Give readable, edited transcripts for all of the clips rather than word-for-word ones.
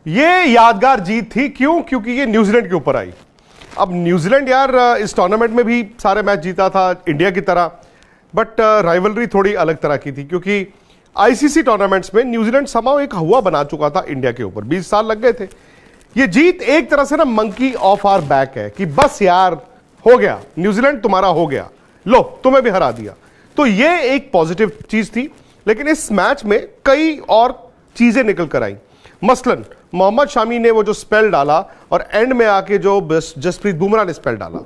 ये यादगार जीत थी। क्यों? क्योंकि ये न्यूजीलैंड के ऊपर आई। अब न्यूजीलैंड यार इस टूर्नामेंट में भी सारे मैच जीता था इंडिया की तरह, बट राइवलरी थोड़ी अलग तरह की थी क्योंकि आईसीसी टूर्नामेंट्स में न्यूजीलैंड समाव एक हुआ बना चुका था इंडिया के ऊपर। 20 साल लग गए थे। ये जीत एक तरह से ना मंकी ऑफ आवर बैक है कि बस यार हो गया, न्यूजीलैंड तुम्हारा हो गया, लो तुम्हें भी हरा दिया। तो ये एक पॉजिटिव चीज थी। लेकिन इस मैच में कई और चीजें निकल कर आई। मसलन मोहम्मद शामी ने वो जो स्पेल डाला और एंड में आके जो जसप्रीत बुमराह ने स्पेल डाला,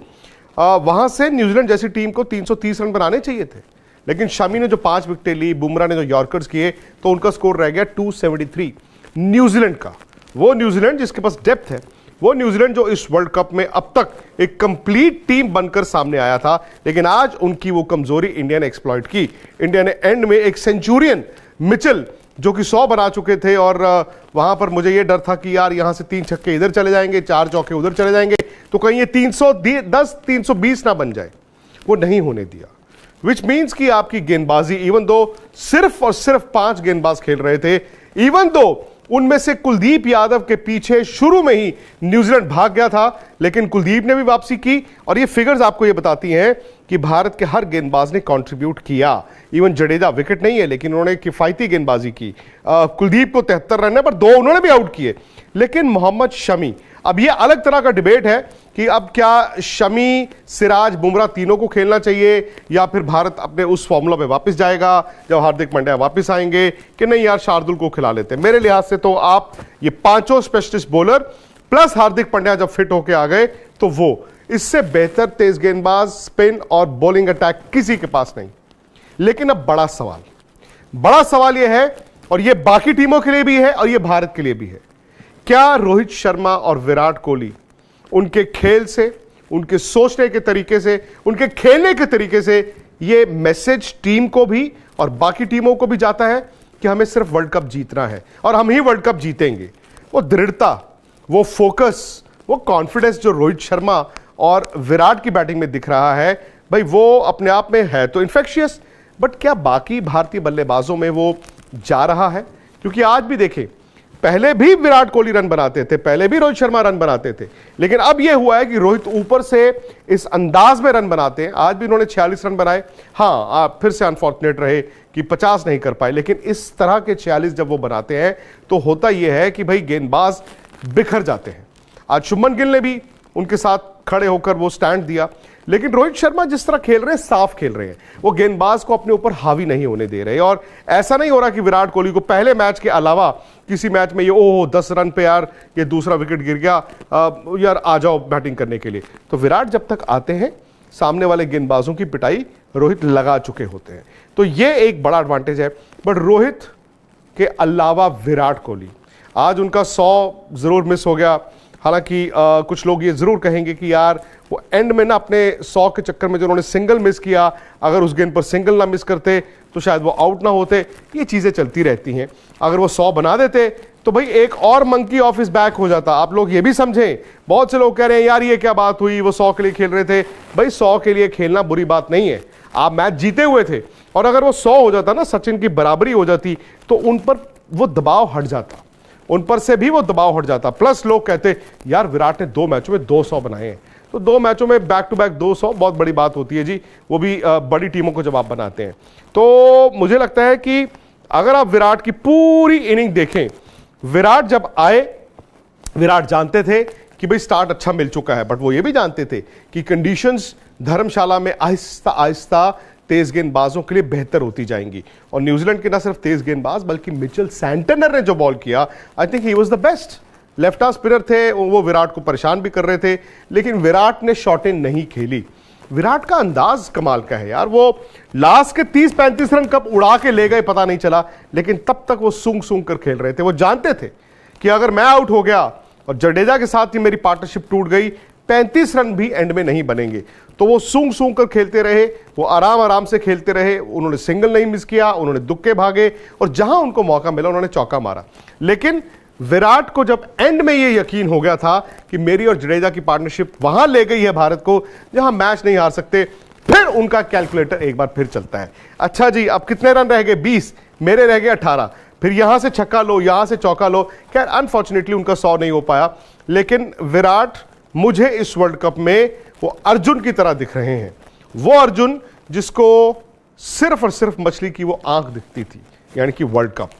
वहां से न्यूजीलैंड जैसी टीम को 330 रन बनाने चाहिए थे। लेकिन शामी ने जो 5 विकेटें ली, बुमराह ने जो यॉर्कर्स किए, तो उनका स्कोर रह गया 273 न्यूजीलैंड का। वो न्यूजीलैंड जिसके पास डेप्थ है, वो न्यूजीलैंड जो इस वर्ल्ड कप में अब तक एक कंप्लीट टीम बनकर सामने आया था। लेकिन आज उनकी वो कमजोरी इंडिया ने एक्सप्लॉइट की। इंडिया ने एंड में एक सेंचुरियन मिचेल जो कि 100 बना चुके थे, और वहां पर मुझे ये डर था कि यार यहां से 3 छक्के इधर चले जाएंगे, 4 चौके उधर चले जाएंगे, तो कहीं ये 310 320 ना बन जाए। वो नहीं होने दिया। विच मीन्स कि आपकी गेंदबाजी, इवन दो सिर्फ और सिर्फ 5 गेंदबाज खेल रहे थे, इवन दो उनमें से कुलदीप यादव के पीछे शुरू में ही न्यूजीलैंड भाग गया था, लेकिन कुलदीप ने भी वापसी की। और ये फिगर्स आपको ये बताती हैं कि भारत के हर गेंदबाज ने कंट्रीब्यूट किया। इवन जडेजा विकेट नहीं है, लेकिन उन्होंने किफायती गेंदबाजी की। कुलदीप को 73 रन है, पर 2 उन्होंने भी आउट किए। लेकिन मोहम्मद शमी, अब ये अलग तरह का डिबेट है कि अब क्या शमी, सिराज, बुमराह तीनों को खेलना चाहिए, या फिर भारत अपने उस फॉर्मूला पे वापस जाएगा जब हार्दिक पांड्या वापस आएंगे, कि नहीं यार शार्दुल को खिला लेते हैं। मेरे लिहाज से तो आप ये 5 specialist bowler plus Hardik Pandya जब फिट होके आ गए, तो वो इससे बेहतर तेज गेंदबाज, स्पिन और बॉलिंग अटैक किसी के पास नहीं। लेकिन अब बड़ा सवाल यह है, और यह बाकी टीमों के लिए भी है और यह भारत के लिए भी है, क्या रोहित शर्मा और विराट कोहली उनके खेल से, उनके सोचने के तरीके से, उनके खेलने के तरीके से यह मैसेज टीम को भी और बाकी टीमों को भी जाता है कि हमें सिर्फ वर्ल्ड कप जीतना है और हम ही वर्ल्ड कप जीतेंगे। वो दृढ़ता, वो फोकस, वो कॉन्फिडेंस जो रोहित शर्मा और विराट की बैटिंग में दिख रहा है, भाई वो अपने आप में है तो इन्फेक्शियस। बट क्या बाकी भारतीय बल्लेबाजों में वो जा रहा है? क्योंकि आज भी देखें, पहले भी विराट कोहली रन बनाते थे, पहले भी रोहित शर्मा रन बनाते थे, लेकिन अब यह हुआ है कि रोहित ऊपर से इस अंदाज में रन बनाते हैं। आज भी उन्होंने 46 रन बनाए। हाँ, आप फिर से अनफॉर्चुनेट रहे कि 50 नहीं कर पाए, लेकिन इस तरह के 46 जब वो बनाते हैं तो होता यह है कि भाई गेंदबाज बिखर जाते हैं। आज शुभमन गिल ने भी उनके साथ खड़े होकर वो स्टैंड दिया। लेकिन रोहित शर्मा जिस तरह खेल रहे हैं, साफ खेल रहे हैं, वो गेंदबाज को अपने ऊपर हावी नहीं होने दे रहे। और ऐसा नहीं हो रहा कि विराट कोहली को पहले मैच के अलावा किसी मैच में ये ओह 10 रन पे यार ये दूसरा विकेट गिर गया, यार आ जाओ बैटिंग करने के लिए। तो विराट जब तक आते हैं, सामने वाले गेंदबाजों की पिटाई रोहित लगा चुके होते हैं। तो ये एक बड़ा एडवांटेज है। बट रोहित के अलावा विराट कोहली, आज उनका 100 जरूर मिस हो गया। हालांकि कुछ लोग ये जरूर कहेंगे कि यार वो एंड में ना अपने 100 के चक्कर में जो उन्होंने सिंगल मिस किया, अगर उस गेंद पर सिंगल ना मिस करते तो शायद वो आउट ना होते। ये चीजें चलती रहती हैं। अगर वो 100 बना देते तो भाई एक और मंकी ऑफ हिज बैक हो जाता। आप लोग ये भी समझें, बहुत से लोग कह रहे हैं यार ये क्या बात हुई, वो 100 के लिए खेल रहे थे। भाई 100 के लिए खेलना बुरी बात नहीं है, आप मैच जीते हुए थे, और अगर वो 100 हो जाता ना, सचिन की बराबरी हो जाती, तो उन पर वो दबाव हट जाता, उन पर से भी वो दबाव हट जाता। प्लस लोग कहते यार विराट ने 2 मैचों में 200 बनाए हैं, तो 2 मैचों में बैक टू बैक 200 बहुत बड़ी बात होती है जी, वो भी बड़ी टीमों को जब आप बनाते हैं। तो मुझे लगता है कि अगर आप विराट की पूरी इनिंग देखें, विराट जब आए, विराट जानते थे कि भाई स्टार्ट अच्छा मिल चुका है, बट वो ये भी जानते थे कि कंडीशंस धर्मशाला में आहिस्ता आहिस्ता तेज गेंदबाजों के लिए बेहतर होती जाएंगी। और न्यूजीलैंड के ना सिर्फ तेज गेंदबाज, बल्कि मिचेल सैंटनर ने जो बॉल किया, I think he was the best. Left arm spinner थे, वो विराट को परेशान भी कर रहे थे, लेकिन विराट ने शॉटें नहीं खेली। विराट का अंदाज कमाल का है यार। वो लास्ट के 30-35 रन कब उड़ा के ले गए पता नहीं चला, लेकिन तब तक वो सूंघ सूंघ कर खेल रहे थे। वो जानते थे कि अगर मैं आउट हो गया और जडेजा के साथ ही मेरी पार्टनरशिप टूट गई, 35 रन भी एंड में नहीं बनेंगे। तो वो सूंघ सूंघ कर खेलते रहे, वो आराम आराम से खेलते रहे। उन्होंने सिंगल नहीं मिस किया, उन्होंने दुक्के भागे, और जहां उनको मौका मिला उन्होंने चौका मारा। लेकिन विराट को जब एंड में ये यकीन हो गया था कि मेरी और जडेजा की पार्टनरशिप वहां ले गई है भारत को जहां मैच नहीं हार सकते, फिर उनका कैलकुलेटर एक बार फिर चलता है। अच्छा जी, अब कितने रन रह गए? 20, मेरे रह गए 18। फिर यहां से छक्का लो, यहां से चौका लो। खैर अनफॉर्चुनेटली उनका 100 नहीं हो पाया, लेकिन विराट मुझे इस वर्ल्ड कप में वो अर्जुन की तरह दिख रहे हैं, वो अर्जुन जिसको सिर्फ और सिर्फ मछली की वो आंख दिखती थी, यानी कि वर्ल्ड कप।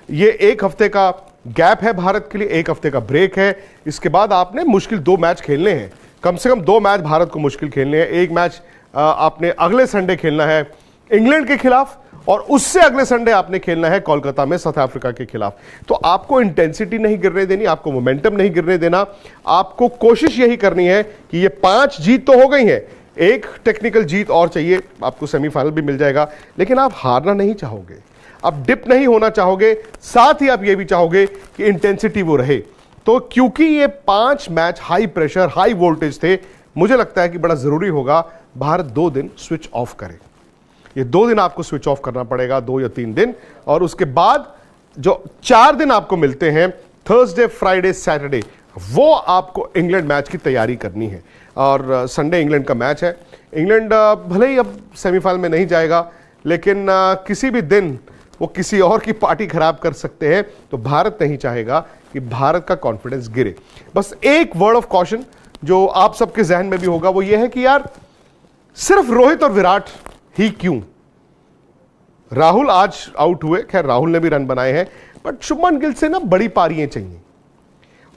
ये एक हफ्ते का गैप है भारत के लिए, एक हफ्ते का ब्रेक है, इसके बाद आपने मुश्किल 2 मैच खेलने हैं, कम से कम 2 मैच भारत को मुश्किल खेलने हैं। एक मैच आपने अगले संडे खेलना है इंग्लैंड के खिलाफ, और उससे अगले संडे आपने खेलना है कोलकाता में साउथ अफ्रीका के खिलाफ। तो आपको इंटेंसिटी नहीं गिरने देनी, आपको मोमेंटम नहीं गिरने देना, आपको कोशिश यही करनी है कि ये 5 जीत तो हो गई है, एक टेक्निकल जीत और चाहिए, आपको सेमीफाइनल भी मिल जाएगा, लेकिन आप हारना नहीं चाहोगे, आप डिप नहीं होना चाहोगे, साथ ही आप ये भी चाहोगे कि इंटेंसिटी वो रहे। तो क्योंकि ये 5 match high pressure high voltage थे, मुझे लगता है कि बड़ा जरूरी होगा भारत 2 दिन स्विच ऑफ करे। ये 2 दिन आपको स्विच ऑफ करना पड़ेगा, 2 या 3 दिन, और उसके बाद जो 4 दिन आपको मिलते हैं, थर्सडे फ्राइडे सैटरडे, वो आपको इंग्लैंड मैच की तैयारी करनी है। और संडे इंग्लैंड का मैच है। इंग्लैंड भले ही अब सेमीफाइनल में नहीं जाएगा, लेकिन किसी भी दिन वो किसी और की पार्टी खराब कर सकते हैं, तो भारत नहीं चाहेगा कि भारत का कॉन्फिडेंस गिरे। बस एक वर्ड ऑफ कॉशन जो आप सबके जहन में भी होगा, वो ये है कि यार सिर्फ रोहित और विराट ही क्यों? राहुल आज आउट हुए, खैर राहुल ने भी रन बनाए हैं, बट शुभमन गिल से ना बड़ी पारियां चाहिए।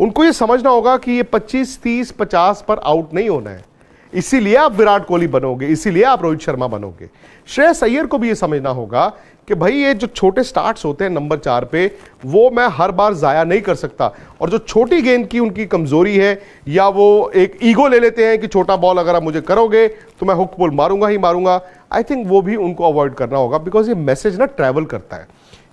उनको ये समझना होगा कि ये 25, 30, 50 पर आउट नहीं होना है, इसीलिए आप विराट कोहली बनोगे, इसीलिए आप रोहित शर्मा बनोगे। श्रेयस अय्यर को भी ये समझना होगा कि भाई ये जो छोटे स्टार्ट्स होते हैं नंबर 4 पे, वो मैं हर बार जाया नहीं कर सकता, और जो छोटी गेंद की उनकी कमजोरी है, या वो एक ईगो ले लेते हैं कि छोटा बॉल अगर आप मुझे करोगे तो मैं हुक बॉल मारूंगा ही मारूंगा। आई थिंक वो भी उनको अवॉइड करना होगा, बिकॉज ये मैसेज ना ट्रैवल करता है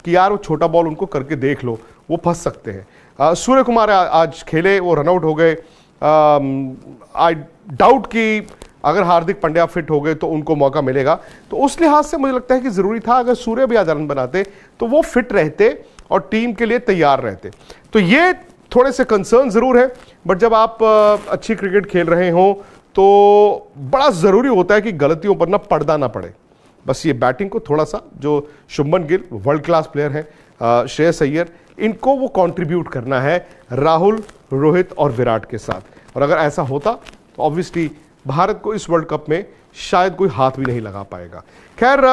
कि यार वो छोटा बॉल उनको करके देख लो, वो फंस सकते हैं। सूर्य कुमार आज खेले, वो रनआउट हो गए। आई डाउट कि अगर हार्दिक पांड्या फिट हो गए तो उनको मौका मिलेगा, तो उस लिहाज से मुझे लगता है कि जरूरी था अगर सूर्य भी आज रन बनाते तो वो फिट रहते और टीम के लिए तैयार रहते। तो ये थोड़े से कंसर्न जरूर है, बट जब आप अच्छी क्रिकेट खेल रहे हो तो बड़ा जरूरी होता है कि गलतियों पर ना पर्दा ना पड़े। बस ये बैटिंग को थोड़ा सा, जो Shubman Gill world class player है, श्रेयस अय्यर, इनको वो कंट्रीब्यूट करना है राहुल, रोहित और विराट के साथ। और अगर ऐसा होता तो ऑब्वियसली भारत को इस वर्ल्ड कप में शायद कोई हाथ भी नहीं लगा पाएगा। खैर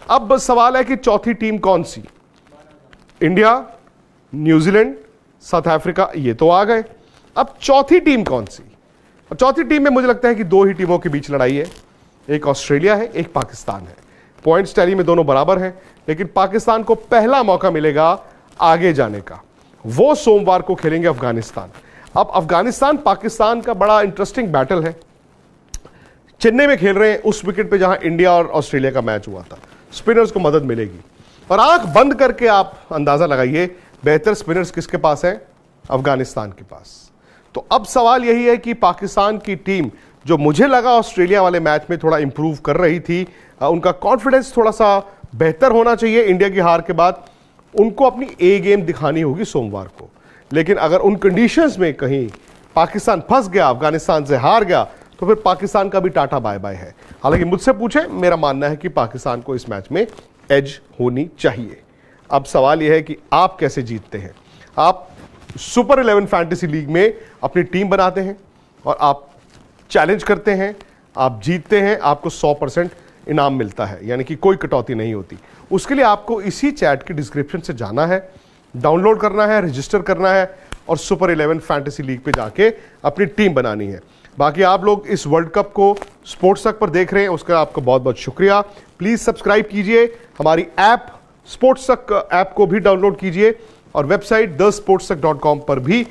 अब सवाल है कि चौथी टीम कौन सी? इंडिया, न्यूजीलैंड, साउथ अफ्रीका, ये तो आ गए। अब चौथी टीम कौन सी? चौथी टीम में मुझे लगता है कि 2 ही टीमों के बीच लड़ाई है, एक ऑस्ट्रेलिया है, एक पाकिस्तान है। पॉइंट्स टैली में दोनों बराबर हैं, लेकिन पाकिस्तान को पहला मौका मिलेगा आगे जाने का। वो सोमवार को खेलेंगे अफगानिस्तान। अब अफगानिस्तान पाकिस्तान का बड़ा इंटरेस्टिंग बैटल है। चेन्नई में खेल रहे हैं, उस विकेट पे जहां इंडिया और ऑस्ट्रेलिया का मैच हुआ था। स्पिनर्स को मदद मिलेगी, और आंख बंद करके आप अंदाजा लगाइए बेहतर स्पिनर्स किसके पास है? अफगानिस्तान के पास। तो अब सवाल यही है कि पाकिस्तान की टीम, जो मुझे लगा ऑस्ट्रेलिया वाले मैच में थोड़ा इंप्रूव कर रही थी, उनका कॉन्फिडेंस थोड़ा सा बेहतर होना चाहिए इंडिया की हार के बाद, उनको अपनी ए गेम दिखानी होगी सोमवार को। लेकिन अगर उन कंडीशंस में कहीं पाकिस्तान फंस गया, अफगानिस्तान से हार गया, तो फिर पाकिस्तान का भी टाटा बाय बाय है। हालांकि मुझसे पूछे, मेरा मानना है कि पाकिस्तान को इस मैच में एज होनी चाहिए। अब सवाल यह है कि आप कैसे जीतते हैं। आप सुपर 11 फैंटेसी लीग में अपनी टीम बनाते हैं और आप चैलेंज करते हैं, आप जीतते हैं, आपको 100% इनाम मिलता है, यानी कि कोई कटौती नहीं होती। उसके लिए आपको इसी चैट की डिस्क्रिप्शन से जाना है, डाउनलोड करना है, रजिस्टर करना है और सुपर 11 फैंटेसी लीग पे जाके अपनी टीम बनानी है। बाकी आप लोग इस वर्ल्ड कप को स्पोर्ट्स तक पर देख रहे हैं, उसका आपका बहुत बहुत शुक्रिया। प्लीज सब्सक्राइब कीजिए, हमारी ऐप स्पोर्ट्स तक ऐप को भी डाउनलोड कीजिए, और वेबसाइट thesportstuck.com पर भी